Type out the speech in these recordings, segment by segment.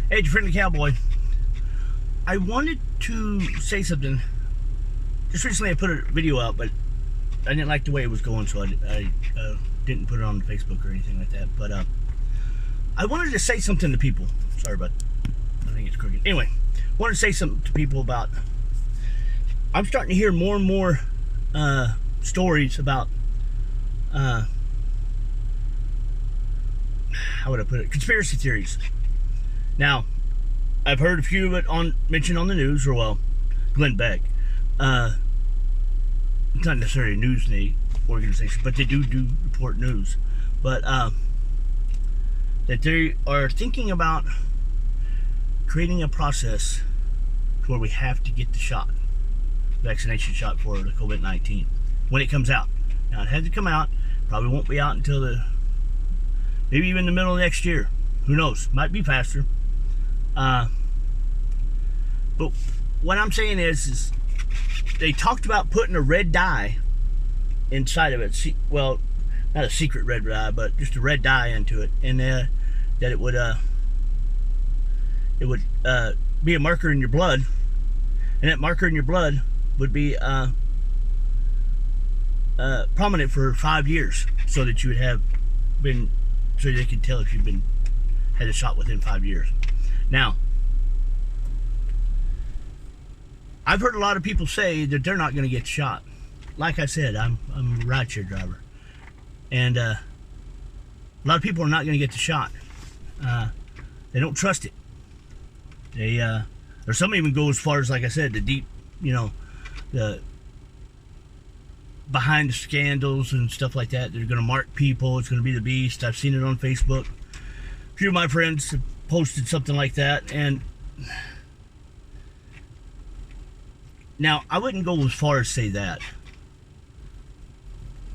Hey, it's your friendly cowboy. I wanted to say something. Just recently I put a video out, but I didn't like the way it was going, so I didn't put it on Facebook or anything like that. But I wanted to say something to people. Sorry about I think it's crooked. Anyway, I wanted to say something to people about... I'm starting to hear more and more stories about... how would I put it? Conspiracy theories. Now, I've heard a few of it mentioned on the news, or well, Glenn Beck. It's not necessarily a news organization, but they do report news. But that they are thinking about creating a process where we have to get the shot, vaccination shot for the COVID-19 when it comes out. Now, it had to come out. Probably won't be out until maybe even the middle of next year. Who knows? Might be faster. But what I'm saying is they talked about putting a red dye inside of it. Well, not a secret red dye, but just a red dye into it, and that it would be a marker in your blood, and that marker in your blood would be prominent for 5 years, so that you would have been, so they could tell if you've had a shot within 5 years. Now, I've heard a lot of people say that they're not going to get shot. Like I said, I'm a rideshare driver, and a lot of people are not going to get the shot. They don't trust it. Or some even go as far as, like I said, the deep, the behind the scandals and stuff like that. They're going to mark people. It's going to be the beast. I've seen it on Facebook. A few of my friends have posted something like that, and now I wouldn't go as far as say that.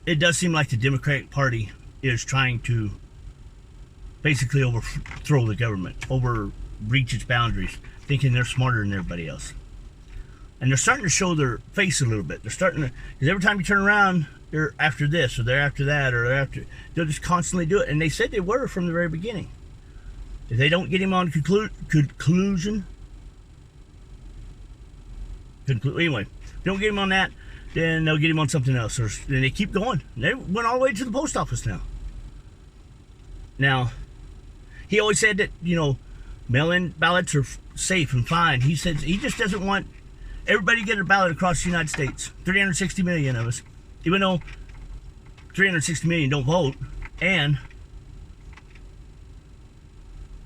It does seem like the Democratic Party is trying to basically overthrow the government, overreach its boundaries, thinking they're smarter than everybody else. And they're starting to show their face a little bit. They're starting to, because every time you turn around, they're after this, or they're after that, or they'll just constantly do it. And they said they were from the very beginning. If they don't get him on conclusion, anyway, if they don't get him on that, then they'll get him on something else. Or then they keep going. They went all the way to the post office now. Now, he always said that, mail-in ballots are safe and fine. He says he just doesn't want everybody to get a ballot across the United States. 360 million of us. Even though 360 million don't vote. And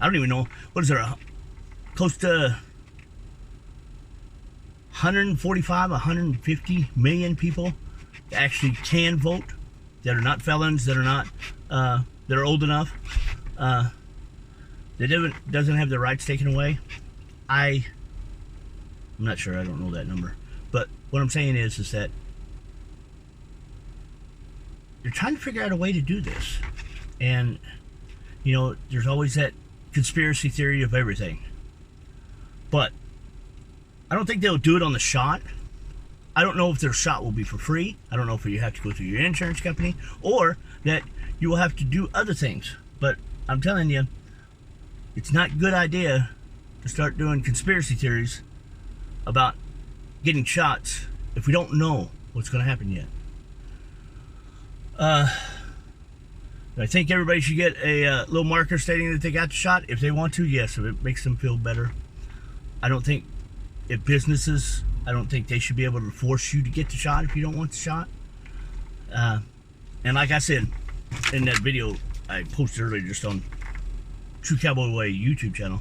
I don't even know, what is there, close to 145, 150 million people that actually can vote, that are not felons, that are not, that are old enough, that doesn't have their rights taken away. I'm not sure, I don't know that number. But what I'm saying is that they're trying to figure out a way to do this. And, there's always that conspiracy theory of everything. But I don't think they'll do it on the shot. I don't know if their shot will be for free. I don't know if you have to go through your insurance company, or that you will have to do other things. But I'm telling you, it's not a good idea to start doing conspiracy theories about getting shots if we don't know what's going to happen yet. I think everybody should get a little marker stating that they got the shot if they want to. Yes, if it makes them feel better. I don't think I don't think they should be able to force you to get the shot if you don't want the shot. And like I said in that video I posted earlier just on True Cowboy Way YouTube channel,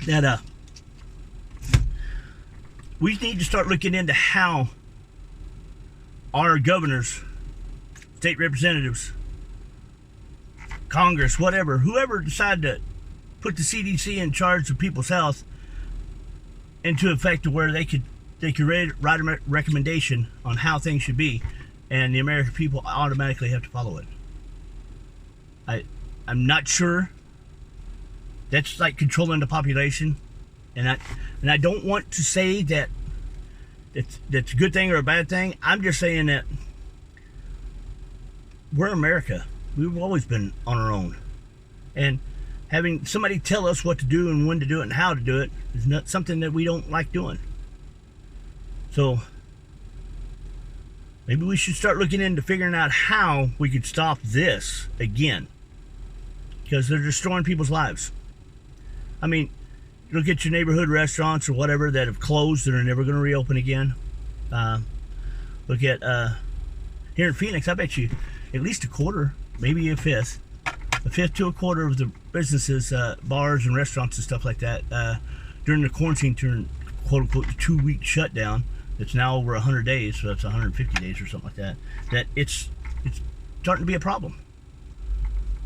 that we need to start looking into how our governors, state representatives, Congress, whatever, whoever decided to put the CDC in charge of people's health into effect to where they could write a recommendation on how things should be, and the American people automatically have to follow it. I'm not sure. That's like controlling the population, and I don't want to say that that's a good thing or a bad thing. I'm just saying that we're America. We've always been on our own. And having somebody tell us what to do and when to do it and how to do it is not something that we don't like doing. So maybe we should start looking into figuring out how we could stop this again, because they're destroying people's lives. I mean, look at your neighborhood restaurants or whatever that have closed and are never going to reopen again. Look at here in Phoenix, I bet you at least a quarter, maybe a fifth to a quarter of the businesses, bars and restaurants and stuff like that, during the quarantine, during quote unquote the 2-week shutdown, it's now over 100 days, so that's 150 days or something like that, that it's starting to be a problem.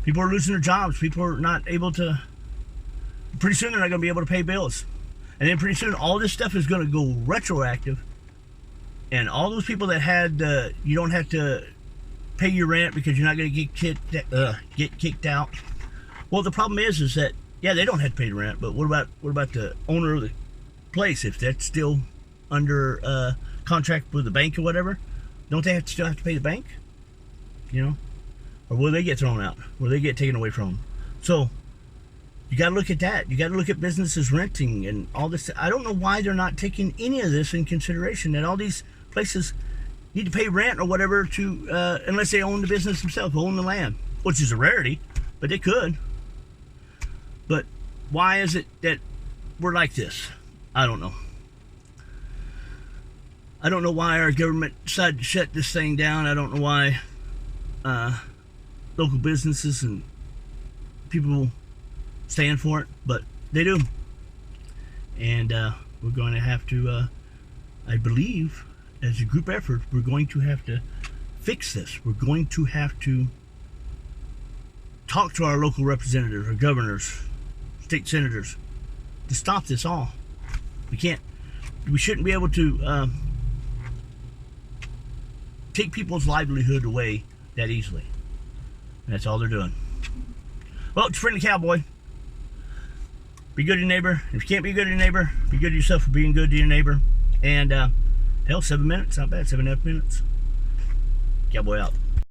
People are losing their jobs. People are not able to, pretty soon they're not going to be able to pay bills. And then pretty soon all this stuff is going to go retroactive. And all those people that had, you don't have to pay your rent because you're not going to get kicked out. Well, the problem is that, yeah, they don't have to pay the rent, but what about the owner of the place? If that's still under contract with the bank or whatever, don't they still have to pay the bank? You know, or will they get thrown out? Will they get taken away from them? So you got to look at that. You got to look at businesses renting and all this. I don't know why they're not taking any of this in consideration. That all these places need to pay rent or whatever to, unless they own the business themselves, own the land, which is a rarity, but they could. But why is it that we're like this? I don't know. I don't know why our government decided to shut this thing down. I don't know why local businesses and people stand for it, but they do. And we're going to have to, I believe, as a group effort, we're going to have to fix this. We're going to have to talk to our local representatives, our governors, state senators, to stop this all. We shouldn't be able to take people's livelihood away that easily. And that's all they're doing. Well, it's Friendly Cowboy. Be good to your neighbor. If you can't be good to your neighbor, be good to yourself for being good to your neighbor. And hell, 7 minutes, not bad, 7.5 minutes. Cowboy out.